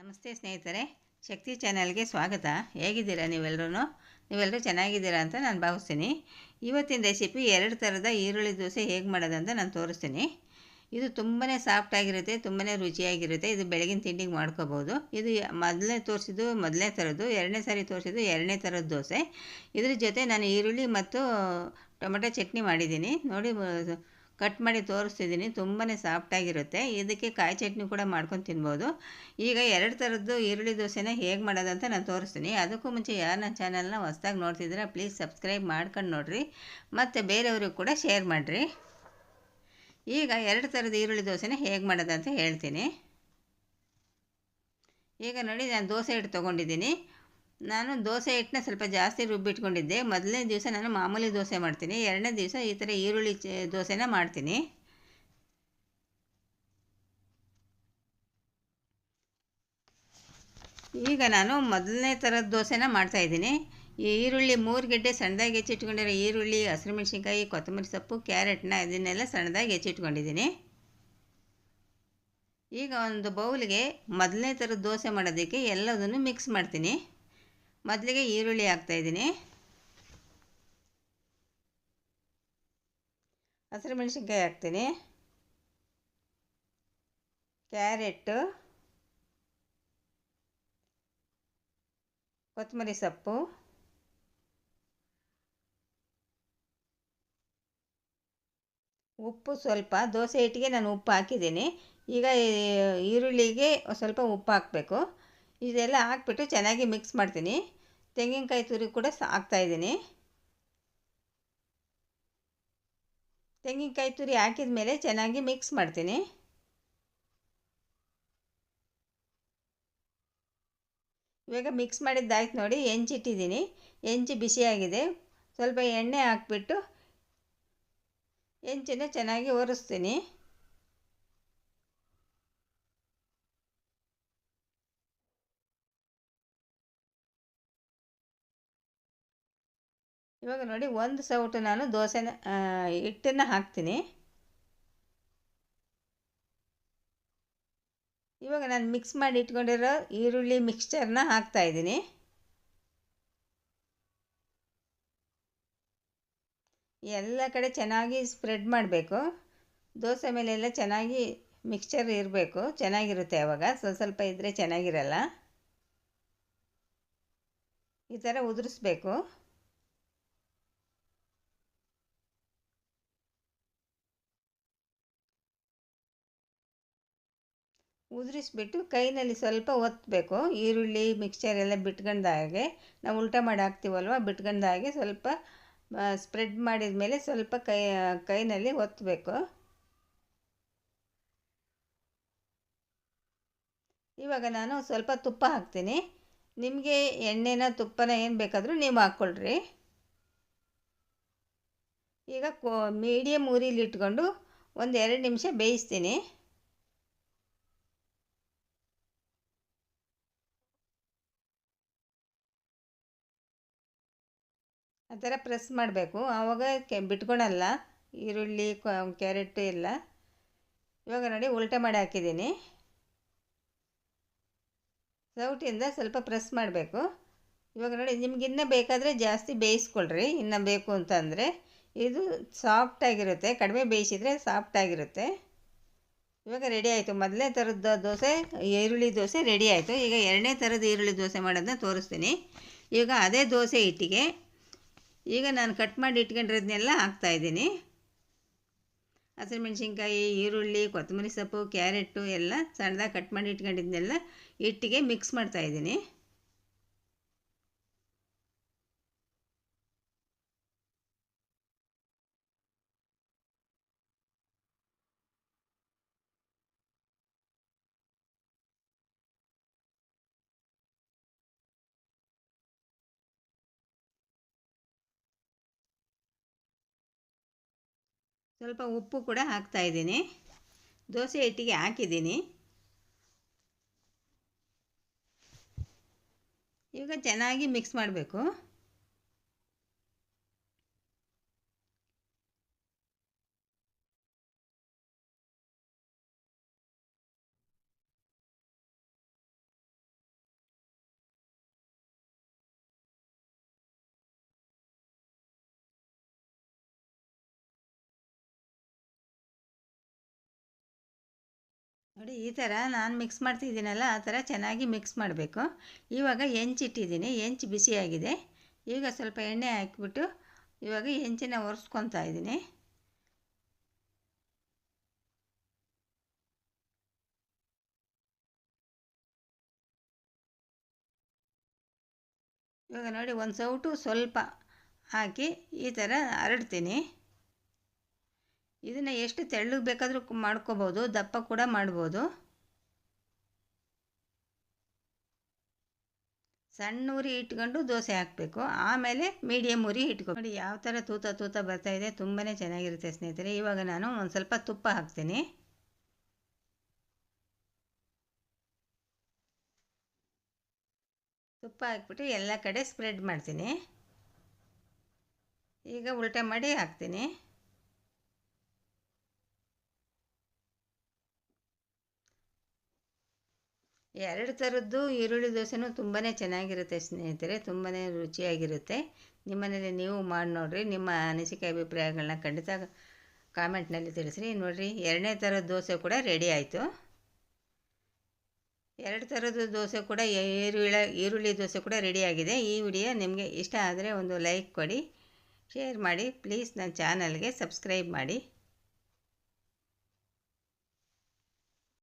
ನಮಸ್ತೆ ಸ್ನೇಹಿತರೆ, ಶಕ್ತಿ ಚಾನಲ್ಗೆ ಸ್ವಾಗತ. ಹೇಗಿದ್ದೀರಾ ನೀವೆಲ್ಲರೂ ಚೆನ್ನಾಗಿದ್ದೀರಾ ಅಂತ ನಾನು ಭಾವಿಸ್ತೀನಿ. ಇವತ್ತಿನ ರೆಸಿಪಿ 2 ಥರದ ಈರುಳ್ಳಿ ದೋಸೆ ಹೇಗೆ ಮಾಡೋದಂತ ನಾನು ತೋರಿಸ್ತೀನಿ. ಇದು ತುಂಬಾ ಸಾಫ್ಟಾಗಿರುತ್ತೆ, ತುಂಬಾ ರುಚಿಯಾಗಿರುತ್ತೆ. ಇದು ಬೆಳಗಿನ ತಿಂಡಿಗೆ ಮಾಡ್ಕೋಬೋದು. ಇದು ಮೊದಲನೇ ಥರದ್ದು, ಎರಡನೇ ಸಾರಿ ತೋರಿಸಿದ್ದು ಎರಡನೇ ಥರದ ದೋಸೆ. ಇದ್ರ ಜೊತೆ ನಾನು ಈರುಳ್ಳಿ ಮತ್ತು ಟೊಮೆಟೊ ಚಟ್ನಿ ಮಾಡಿದ್ದೀನಿ ನೋಡಿ. ಕಟ್ ಮಾಡಿ ತೋರಿಸ್ತಿದ್ದೀನಿ. ತುಂಬಾ ಸಾಫ್ಟಾಗಿರುತ್ತೆ. ಇದಕ್ಕೆ ಕಾಯಿ ಚಟ್ನಿ ಕೂಡ ಮಾಡ್ಕೊಂಡು ತಿನ್ಬೋದು. ಈಗ 2 ಥರದ್ದು ಈರುಳ್ಳಿ ದೋಸೆನ ಹೇಗೆ ಮಾಡೋದಂತ ನಾನು ತೋರಿಸ್ತೀನಿ. ಅದಕ್ಕೂ ಮುಂಚೆ ಯಾರು ನನ್ನ ಚಾನಲ್ನ ಹೊಸ್ದಾಗಿ ನೋಡ್ತಿದ್ದೀರಾ ಪ್ಲೀಸ್ ಸಬ್ಸ್ಕ್ರೈಬ್ ಮಾಡ್ಕೊಂಡು ನೋಡಿರಿ, ಮತ್ತು ಬೇರೆಯವ್ರಿಗೆ ಕೂಡ ಶೇರ್ ಮಾಡಿರಿ. ಈಗ 2 ಥರದ ಈರುಳ್ಳಿ ದೋಸೆನ ಹೇಗೆ ಮಾಡೋದಂತ ಹೇಳ್ತೀನಿ. ಈಗ ನೋಡಿ, ನಾನು ದೋಸೆ ಹಿಟ್ಟು ತೊಗೊಂಡಿದ್ದೀನಿ. ನಾನು ದೋಸೆ ಹಿಟ್ಟನ್ನ ಸ್ವಲ್ಪ ಜಾಸ್ತಿ ರುಬ್ಬಿಟ್ಕೊಂಡಿದ್ದೆ. ಮೊದಲನೇ ದಿವಸ ನಾನು ಮಾಮೂಲಿ ದೋಸೆ ಮಾಡ್ತೀನಿ, ಎರಡನೇ ದಿವಸ ಈ ಥರ ಈರುಳ್ಳಿ ದೋಸೆನ ಮಾಡ್ತೀನಿ. ಈಗ ನಾನು ಮೊದಲನೇ ಥರದ ದೋಸೆನ ಮಾಡ್ತಾಯಿದ್ದೀನಿ. ಈ ಈರುಳ್ಳಿ 3 ಗೆಡ್ಡೆ ಸಣ್ಣದಾಗಿ ಹೆಚ್ಚಿಟ್ಕೊಂಡಿರೋ ಈರುಳ್ಳಿ, ಹಸಿರುಮೆಣ್ಸಿನ್ಕಾಯಿ, ಕೊತ್ತಂಬರಿ ಸೊಪ್ಪು, ಕ್ಯಾರೆಟ್ನ ಇದನ್ನೆಲ್ಲ ಸಣ್ಣದಾಗಿ ಹೆಚ್ಚಿಟ್ಕೊಂಡಿದ್ದೀನಿ. ಈಗ ಒಂದು ಬೌಲ್ಗೆ ಮೊದಲನೇ ಥರದ ದೋಸೆ ಮಾಡೋದಕ್ಕೆ ಎಲ್ಲದನ್ನು ಮಿಕ್ಸ್ ಮಾಡ್ತೀನಿ. ಮೊದಲಿಗೆ ಈರುಳ್ಳಿ ಹಾಕ್ತಾಯಿದ್ದೀನಿ, ಹಸಿರುಮೆಣ್ಸಿನ್ಕಾಯಿ ಹಾಕ್ತೀನಿ, ಕ್ಯಾರೆಟ್ಟು, ಕೊತ್ತಂಬರಿ ಸೊಪ್ಪು, ಉಪ್ಪು ಸ್ವಲ್ಪ. ದೋಸೆ ಹಿಟ್ಟಿಗೆ ನಾನು ಉಪ್ಪು ಹಾಕಿದ್ದೀನಿ. ಈಗ ಈರುಳ್ಳಿಗೆ ಸ್ವಲ್ಪ ಉಪ್ಪು ಹಾಕಬೇಕು. ಇದೆಲ್ಲ ಹಾಕ್ಬಿಟ್ಟು ಚೆನ್ನಾಗಿ ಮಿಕ್ಸ್ ಮಾಡ್ತೀನಿ. ತೆಂಗಿನಕಾಯಿ ತುರಿ ಕೂಡ ಹಾಕ್ತಾಯಿದ್ದೀನಿ. ತೆಂಗಿನಕಾಯಿ ತುರಿ ಹಾಕಿದ ಮೇಲೆ ಚೆನ್ನಾಗಿ ಮಿಕ್ಸ್ ಮಾಡ್ತೀನಿ. ಇವಾಗ ಮಿಕ್ಸ್ ಮಾಡಿದ್ದಾಯ್ತು ನೋಡಿ. ಹೆಂಚಿಟ್ಟಿದ್ದೀನಿ, ಹೆಂಚು ಬಿಸಿಯಾಗಿದೆ. ಸ್ವಲ್ಪ ಎಣ್ಣೆ ಹಾಕ್ಬಿಟ್ಟು ಹೆಂಚನ್ನು ಚೆನ್ನಾಗಿ ಒರೆಸ್ತೀನಿ. ಇವಾಗ ನೋಡಿ, ಒಂದು ಸೌಟು ನಾನು ಹಿಟ್ಟನ್ನು ಹಾಕ್ತೀನಿ. ಇವಾಗ ನಾನು ಮಿಕ್ಸ್ ಮಾಡಿ ಇಟ್ಕೊಂಡಿರೋ ಈರುಳ್ಳಿ ಮಿಕ್ಸ್ಚರ್ನ ಹಾಕ್ತಾಯಿದ್ದೀನಿ. ಎಲ್ಲ ಕಡೆ ಚೆನ್ನಾಗಿ ಸ್ಪ್ರೆಡ್ ಮಾಡಬೇಕು. ದೋಸೆ ಮೇಲೆಲ್ಲ ಚೆನ್ನಾಗಿ ಮಿಕ್ಸ್ಚರ್ ಇರಬೇಕು, ಚೆನ್ನಾಗಿರುತ್ತೆ. ಆವಾಗ ಸ್ವಲ್ಪ ಇದ್ದರೆ ಚೆನ್ನಾಗಿರಲ್ಲ. ಈ ಥರ ಉದುರಿಸ್ಬೇಕು. ಉದುರಿಸ್ಬಿಟ್ಟು ಕೈನಲ್ಲಿ ಸ್ವಲ್ಪ ಒತ್ತಬೇಕು. ಈರುಳ್ಳಿ ಮಿಕ್ಸ್ಚರ್ ಎಲ್ಲ ಬಿಟ್ಕೊಂಡಾಗೆ, ನಾವು ಉಲ್ಟಾ ಮಾಡಿ ಹಾಕ್ತೀವಲ್ವ, ಬಿಟ್ಕೊಂಡಾಗೆ ಸ್ವಲ್ಪ ಸ್ಪ್ರೆಡ್ ಮಾಡಿದ ಮೇಲೆ ಸ್ವಲ್ಪ ಕೈನಲ್ಲಿ ಒತ್ತಬೇಕು. ಇವಾಗ ನಾನು ಸ್ವಲ್ಪ ತುಪ್ಪ ಹಾಕ್ತೀನಿ. ನಿಮಗೆ ಎಣ್ಣೆನ ತುಪ್ಪನ ಏನು ಬೇಕಾದರೂ ನೀವು ಹಾಕ್ಕೊಳ್ರಿ. ಈಗ ಮೀಡಿಯಮ್ ಉರಿಲಿ ಇಟ್ಕೊಂಡು ಒಂದು 2 ನಿಮಿಷ ಬೇಯಿಸ್ತೀನಿ. ಆ ಥರ ಪ್ರೆಸ್ ಮಾಡಬೇಕು, ಆವಾಗ ಬಿಟ್ಕೊಳಲ್ಲ ಈರುಳ್ಳಿ ಕ್ಯಾರೆಟು ಎಲ್ಲ. ಇವಾಗ ನೋಡಿ, ಉಲ್ಟಾ ಮಾಡಿ ಹಾಕಿದ್ದೀನಿ. ಸೌಟಿಂದ ಸ್ವಲ್ಪ ಪ್ರೆಸ್ ಮಾಡಬೇಕು. ಇವಾಗ ನೋಡಿ, ನಿಮ್ಗೆ ಇನ್ನೂ ಬೇಕಾದರೆ ಜಾಸ್ತಿ ಬೇಯಿಸ್ಕೊಳ್ರಿ, ಇನ್ನೂ ಬೇಕು ಅಂತಂದರೆ. ಇದು ಸಾಫ್ಟಾಗಿರುತ್ತೆ, ಕಡಿಮೆ ಬೇಯಿಸಿದರೆ ಸಾಫ್ಟಾಗಿರುತ್ತೆ. ಇವಾಗ ರೆಡಿ ಆಯಿತು. ಮೊದಲನೇ ಥರದ ದೋಸೆ, ಈರುಳ್ಳಿ ದೋಸೆ ರೆಡಿ ಆಯಿತು. ಈಗ ಎರಡನೇ ಥರದ ಈರುಳ್ಳಿ ದೋಸೆ ಮಾಡೋದನ್ನ ತೋರಿಸ್ತೀನಿ. ಈಗ ಅದೇ ದೋಸೆ ಹಿಟ್ಟಿಗೆ ಈಗ ನಾನು ಕಟ್ ಮಾಡಿ ಇಟ್ಕೊಂಡಿರೋದನ್ನೆಲ್ಲ ಹಾಕ್ತಾಯಿದ್ದೀನಿ. ಹಸಿರುಮೆಣ್ಸಿನ್ಕಾಯಿ, ಈರುಳ್ಳಿ, ಕೊತ್ತಂಬರಿ ಸೊಪ್ಪು, ಕ್ಯಾರೆಟು ಎಲ್ಲ ಸಣ್ಣದಾಗಿ ಕಟ್ ಮಾಡಿ ಇಟ್ಕೊಂಡಿದ್ದನ್ನೆಲ್ಲ ಹಿಟ್ಟಿಗೆ ಮಿಕ್ಸ್ ಮಾಡ್ತಾಯಿದ್ದೀನಿ. ಸ್ವಲ್ಪ ಉಪ್ಪು ಕೂಡ ಹಾಕ್ತಾಯಿದ್ದೀನಿ. ದೋಸೆ ಹಿಟ್ಟಿಗೆ ಹಾಕಿದ್ದೀನಿ. ಈಗ ಚೆನ್ನಾಗಿ ಮಿಕ್ಸ್ ಮಾಡಬೇಕು. ನೋಡಿ ಈ ಥರ ನಾನು ಮಿಕ್ಸ್ ಮಾಡ್ತಿದ್ದೀನಲ್ಲ ಆ ಥರ ಚೆನ್ನಾಗಿ ಮಿಕ್ಸ್ ಮಾಡಬೇಕು. ಇವಾಗ ಹೆಂಚಿಟ್ಟಿದ್ದೀನಿ, ಹೆಂಚು ಬಿಸಿಯಾಗಿದೆ. ಈಗ ಸ್ವಲ್ಪ ಎಣ್ಣೆ ಹಾಕಿಬಿಟ್ಟು ಇವಾಗ ಹೆಂಚನ್ನ ಒರೆಸ್ಕೊತಾ ಇದ್ದೀನಿ. ಇವಾಗ ನೋಡಿ ಒಂದು ಸೌಟು ಸ್ವಲ್ಪ ಹಾಕಿ ಈ ಥರ ಹರಡ್ತೀನಿ. ಇದನ್ನು ಎಷ್ಟು ತೆಳ್ಳಗೆ ಬೇಕಾದರೂ ಮಾಡ್ಕೋಬೋದು, ದಪ್ಪ ಕೂಡ ಮಾಡ್ಬೋದು. ಸಣ್ಣ ಉರಿ ಇಟ್ಕೊಂಡು ದೋಸೆ ಹಾಕಬೇಕು, ಆಮೇಲೆ ಮೀಡಿಯಮ್ ಉರಿ ಇಟ್ಕೊ. ನೋಡಿ ಯಾವ ಥರ ತೂತ ತೂತ ಬರ್ತಾಯಿದೆ, ತುಂಬಾ ಚೆನ್ನಾಗಿರುತ್ತೆ ಸ್ನೇಹಿತರೆ. ಇವಾಗ ನಾನು ಒಂದು ಸ್ವಲ್ಪ ತುಪ್ಪ ಹಾಕ್ತೀನಿ. ತುಪ್ಪ ಹಾಕ್ಬಿಟ್ಟು ಎಲ್ಲ ಕಡೆ ಸ್ಪ್ರೆಡ್ ಮಾಡ್ತೀನಿ. ಈಗ ಉಲ್ಟೆ ಮಾಡಿ ಹಾಕ್ತೀನಿ. ಎರಡು ಥರದ್ದು ಈರುಳ್ಳಿ ದೋಸೆನೂ ತುಂಬಾ ಚೆನ್ನಾಗಿರುತ್ತೆ ಸ್ನೇಹಿತರೆ, ತುಂಬಾ ರುಚಿಯಾಗಿರುತ್ತೆ. ನಿಮ್ಮನೇಲಿ ನೀವು ಮಾಡಿ ನೋಡಿರಿ. ನಿಮ್ಮ ಅನಿಸಿಕೆ ಅಭಿಪ್ರಾಯಗಳನ್ನ ಖಂಡಿತ ಕಾಮೆಂಟ್ನಲ್ಲಿ ತಿಳಿಸ್ರಿ. ನೋಡಿರಿ, ಎರಡನೇ ಥರದ ದೋಸೆ ಕೂಡ ರೆಡಿ ಆಯಿತು. ಎರಡು ಥರದ ದೋಸೆ ಕೂಡ ಈರುಳ್ಳಿ ದೋಸೆ ಕೂಡ ರೆಡಿಯಾಗಿದೆ. ಈ ವಿಡಿಯೋ ನಿಮಗೆ ಇಷ್ಟ ಆದರೆ ಒಂದು ಲೈಕ್ ಕೊಡಿ, ಶೇರ್ ಮಾಡಿ. ಪ್ಲೀಸ್ ನನ್ನ ಚಾನಲ್ಗೆ ಸಬ್ಸ್ಕ್ರೈಬ್ ಮಾಡಿ.